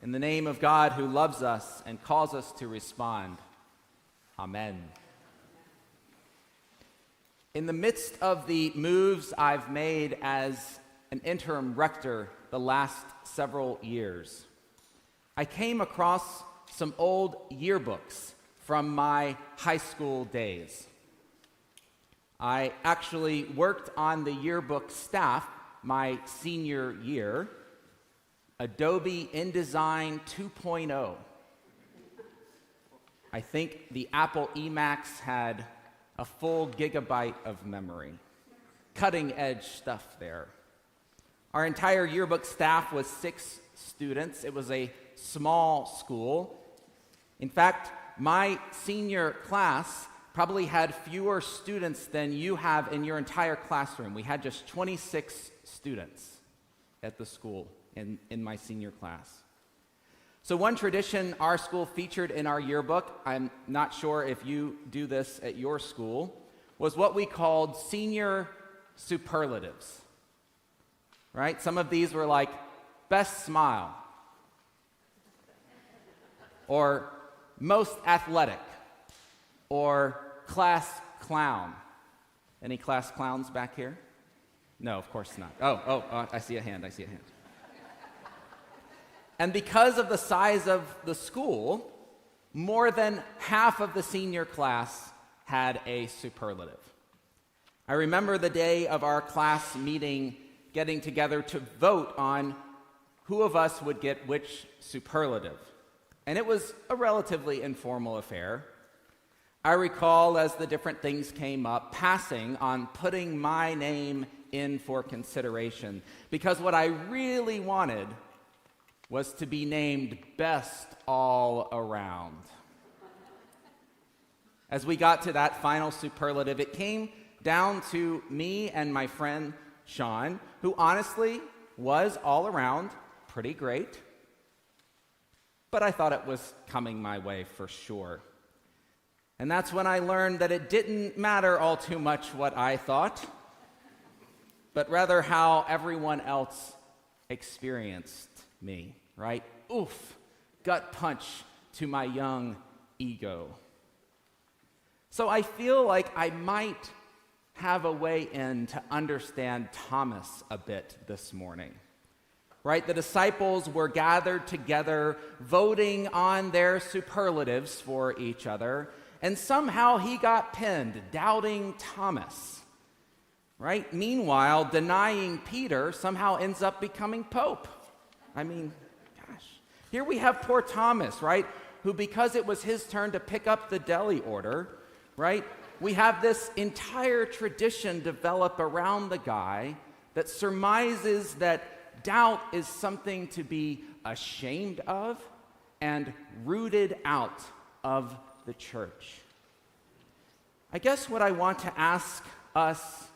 In the name of God who loves us and calls us to respond. Amen. In the midst of the moves I've made as an interim rector the last several years, I came across some old yearbooks from my high school days. I actually worked on the yearbook staff my senior year, Adobe InDesign 2.0. I think the Apple eMacs had a full gigabyte of memory. Cutting edge stuff there. Our entire yearbook staff was 6 students. It was a small school. In fact, my senior class probably had fewer students than you have in your entire classroom. We had just 26 students at the school in my senior class. So one tradition our school featured in our yearbook, I'm not sure if you do this at your school, was what we called senior superlatives. Right? Some of these were like best smile, or most athletic, or class clown. Any class clowns back here? No, of course not. I see a hand. And because of the size of the school, more than half of the senior class had a superlative. I remember the day of our class meeting getting together to vote on who of us would get which superlative. And it was a relatively informal affair. I recall, as the different things came up, passing on putting my name in for consideration, because what I really wanted was to be named best all around. As we got to that final superlative, it came down to me and my friend Sean, who honestly was all around pretty great, but I thought it was coming my way for sure. And that's when I learned that it didn't matter all too much what I thought, but rather how everyone else experienced me, right? Oof, gut punch to my young ego. So I feel like I might have a way in to understand Thomas a bit this morning, right? The disciples were gathered together, voting on their superlatives for each other, and somehow he got pinned, doubting Thomas, right? Meanwhile, denying Peter somehow ends up becoming Pope. I mean, gosh. Here we have poor Thomas, right? Who, because it was his turn to pick up the deli order, right? We have this entire tradition develop around the guy that surmises that doubt is something to be ashamed of and rooted out of the church. I guess what I want to ask us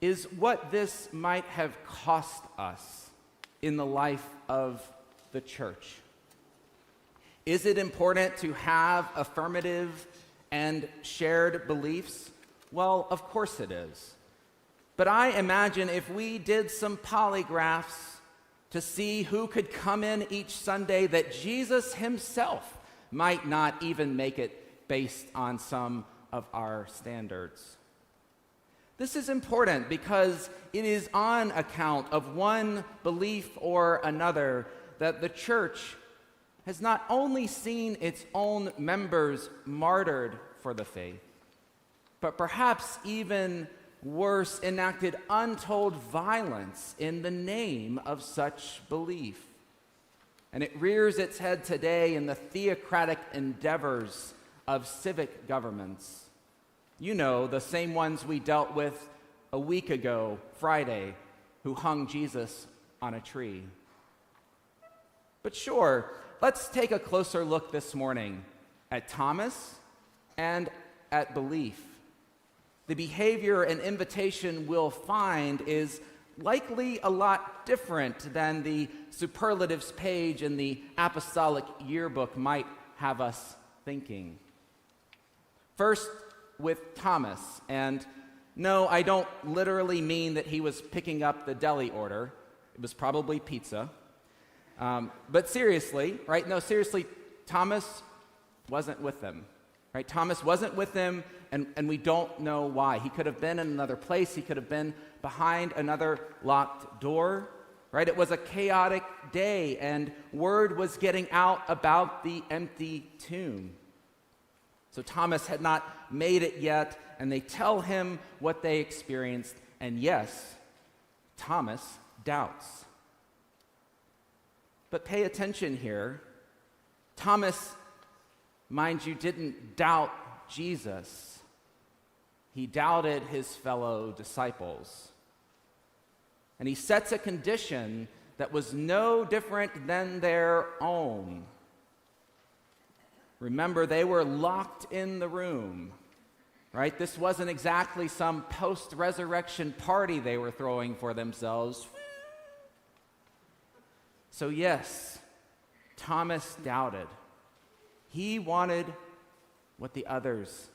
is what this might have cost us in the life of the church. Is it important to have affirmative and shared beliefs? Well, of course it is. But I imagine if we did some polygraphs to see who could come in each Sunday, that Jesus himself might not even make it based on some of our standards. This is important because it is on account of one belief or another that the church has not only seen its own members martyred for the faith, but perhaps even worse, enacted untold violence in the name of such belief. And it rears its head today in the theocratic endeavors of civic governments. You know, the same ones we dealt with a week ago, Friday, who hung Jesus on a tree. But sure, let's take a closer look this morning at Thomas and at belief. The behavior and invitation we'll find is likely a lot different than the superlatives page in the apostolic yearbook might have us thinking. First, with Thomas, and no, I don't literally mean that he was picking up the deli order. It was probably pizza. But seriously, right? No, seriously, Thomas wasn't with them, right? Thomas wasn't with them, and we don't know why. He could have been in another place. He could have been behind another locked door, right? It was a chaotic day, and word was getting out about the empty tomb. So Thomas had not made it yet, and they tell him what they experienced, and yes, Thomas doubts. But pay attention here. Thomas, mind you, didn't doubt Jesus. He doubted his fellow disciples. And he sets a condition that was no different than their own. Remember, they were locked in the room, right? This wasn't exactly some post-resurrection party they were throwing for themselves. So yes, Thomas doubted. He wanted what the others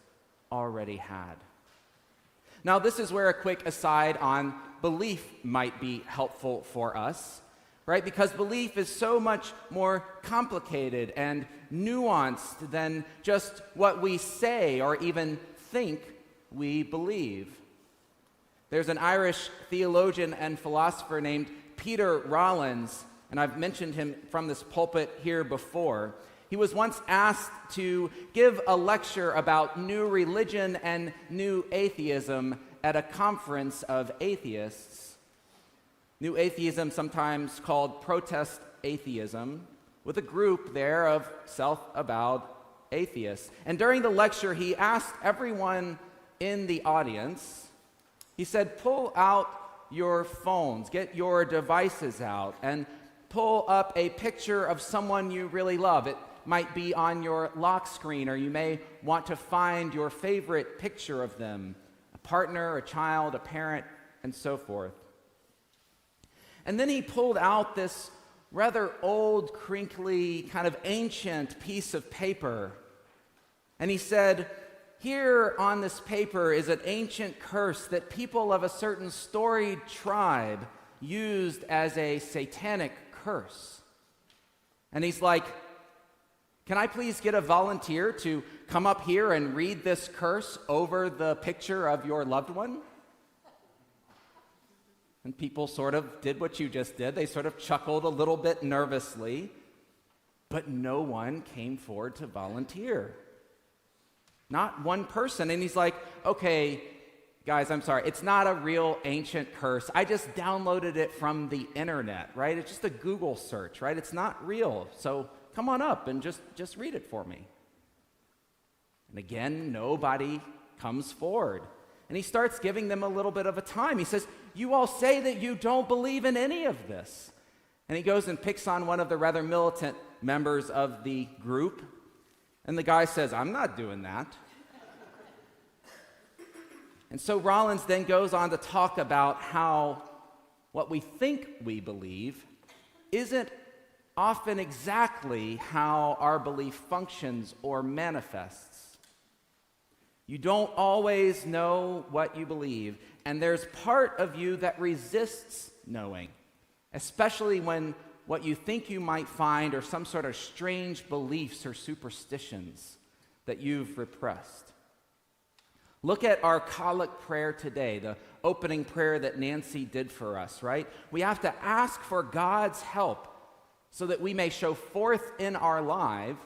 already had. Now, this is where a quick aside on belief might be helpful for us, right? Because belief is so much more complicated and nuanced than just what we say or even think we believe. There's an Irish theologian and philosopher named Peter Rollins, and I've mentioned him from this pulpit here before. He was once asked to give a lecture about new religion and new atheism at a conference of atheists. New atheism, sometimes called protest atheism, with a group there of self-avowed atheists. And during the lecture, he asked everyone in the audience, he said, pull out your phones, get your devices out, and pull up a picture of someone you really love. It might be on your lock screen, or you may want to find your favorite picture of them, a partner, a child, a parent, and so forth. And then he pulled out this rather old, crinkly, kind of ancient piece of paper, and he said, here on this paper is an ancient curse that people of a certain storied tribe used as a satanic curse. And he's like, can I please get a volunteer to come up here and read this curse over the picture of your loved one? And people sort of did what you just did. They sort of chuckled a little bit nervously, but no one came forward to volunteer. Not one person. And he's like, okay, guys, I'm sorry. It's not a real ancient curse. I just downloaded it from the internet, right? It's just a Google search, right? It's not real. So come on up and just read it for me. And again, nobody comes forward. And he starts giving them a little bit of a time. He says, you all say that you don't believe in any of this. And he goes and picks on one of the rather militant members of the group. And the guy says, I'm not doing that. And so Rollins then goes on to talk about how what we think we believe isn't often exactly how our belief functions or manifests. You don't always know what you believe, and there's part of you that resists knowing, especially when what you think you might find are some sort of strange beliefs or superstitions that you've repressed. Look at our collect prayer today, the opening prayer that Nancy did for us, right? We have to ask for God's help so that we may show forth in our life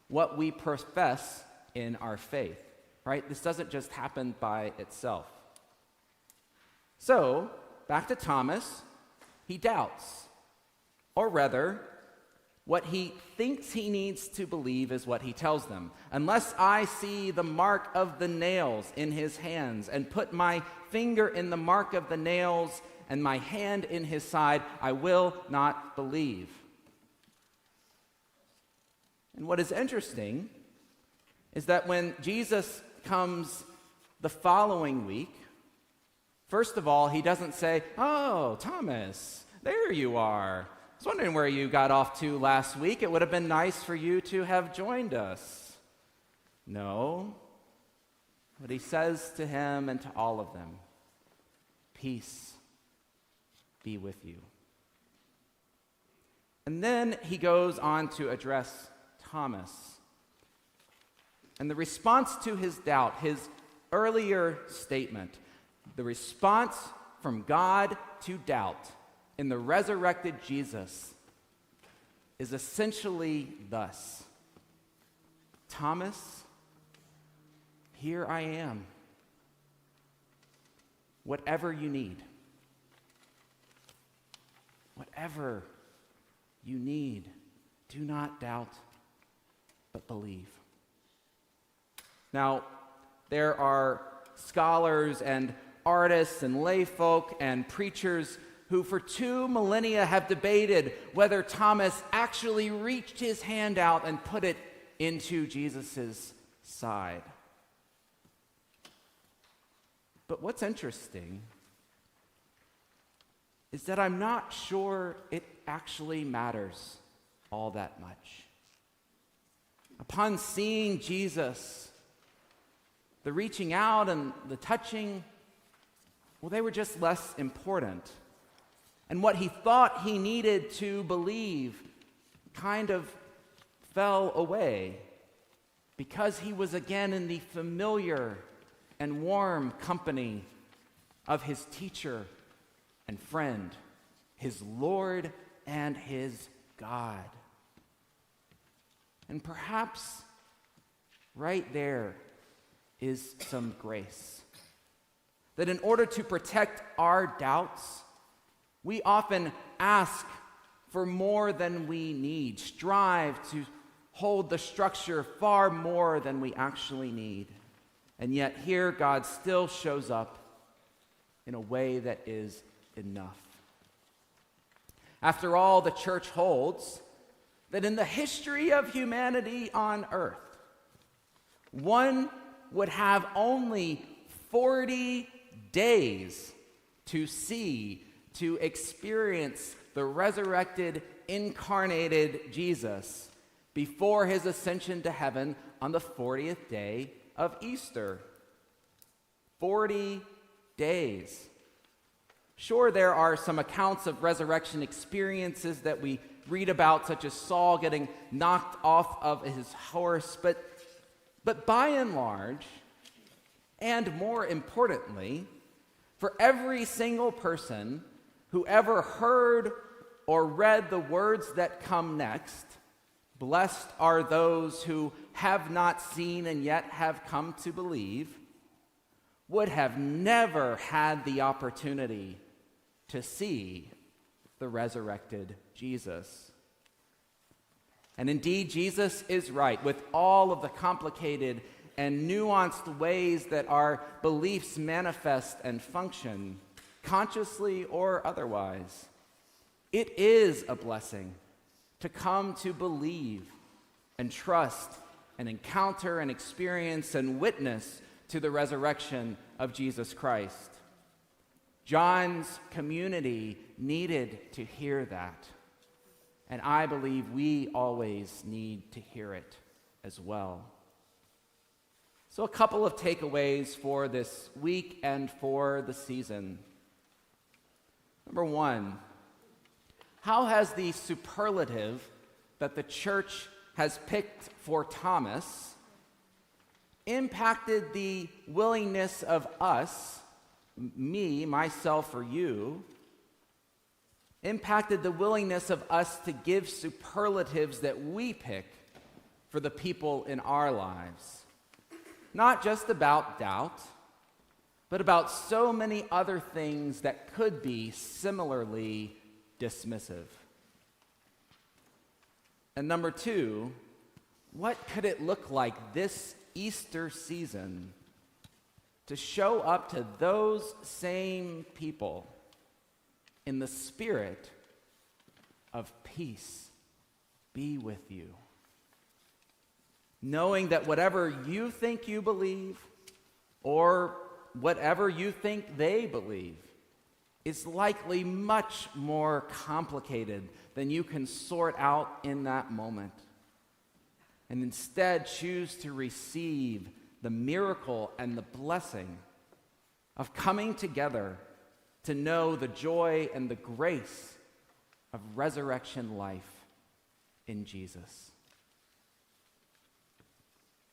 what we profess in our faith, right? This doesn't just happen by itself. So, back to Thomas, he doubts. Or rather, what he thinks he needs to believe is what he tells them. Unless I see the mark of the nails in his hands and put my finger in the mark of the nails and my hand in his side, I will not believe. And what is interesting is that when Jesus comes the following week, first of all, he doesn't say, oh, Thomas, there you are. I was wondering where you got off to last week. It would have been nice for you to have joined us. No. But he says to him and to all of them, peace be with you. And then he goes on to address Thomas. And the response to his doubt, his earlier statement, the response from God to doubt in the resurrected Jesus is essentially thus: Thomas, here I am. Whatever you need. Whatever you need, do not doubt, but believe. Now, there are scholars and artists and layfolk and preachers who for 2 millennia have debated whether Thomas actually reached his hand out and put it into Jesus' side. But what's interesting is that I'm not sure it actually matters all that much. Upon seeing Jesus, the reaching out and the touching, well, they were just less important. And what he thought he needed to believe kind of fell away because he was again in the familiar and warm company of his teacher and friend, his Lord and his God. And perhaps right there is some grace. That in order to protect our doubts, we often ask for more than we need, strive to hold the structure far more than we actually need. And yet here God still shows up in a way that is enough. After all, the church holds that in the history of humanity on earth, one would have only 40 days to see, to experience the resurrected, incarnated Jesus before his ascension to heaven on the 40th day of Easter. 40 days. Sure, there are some accounts of resurrection experiences that we read about, such as Saul getting knocked off of his horse, but by and large, and more importantly, for every single person who ever heard or read the words that come next, blessed are those who have not seen and yet have come to believe, would have never had the opportunity to see the resurrected Jesus. And indeed, Jesus is right with all of the complicated and nuanced ways that our beliefs manifest and function, consciously or otherwise. It is a blessing to come to believe and trust and encounter and experience and witness to the resurrection of Jesus Christ. John's community needed to hear that, and I believe we always need to hear it as well. So a couple of takeaways for this week and for the season. Number one, how has the superlative that the church has picked for Thomas impacted the willingness of us, me, myself, or you, impacted the willingness of us to give superlatives that we pick for the people in our lives? Not just about doubt, but about so many other things that could be similarly dismissive. And number two, what could it look like this Easter season to show up to those same people in the spirit of peace be with you? Knowing that whatever you think you believe, or whatever you think they believe, is likely much more complicated than you can sort out in that moment. And instead choose to receive the miracle and the blessing of coming together to know the joy and the grace of resurrection life in Jesus.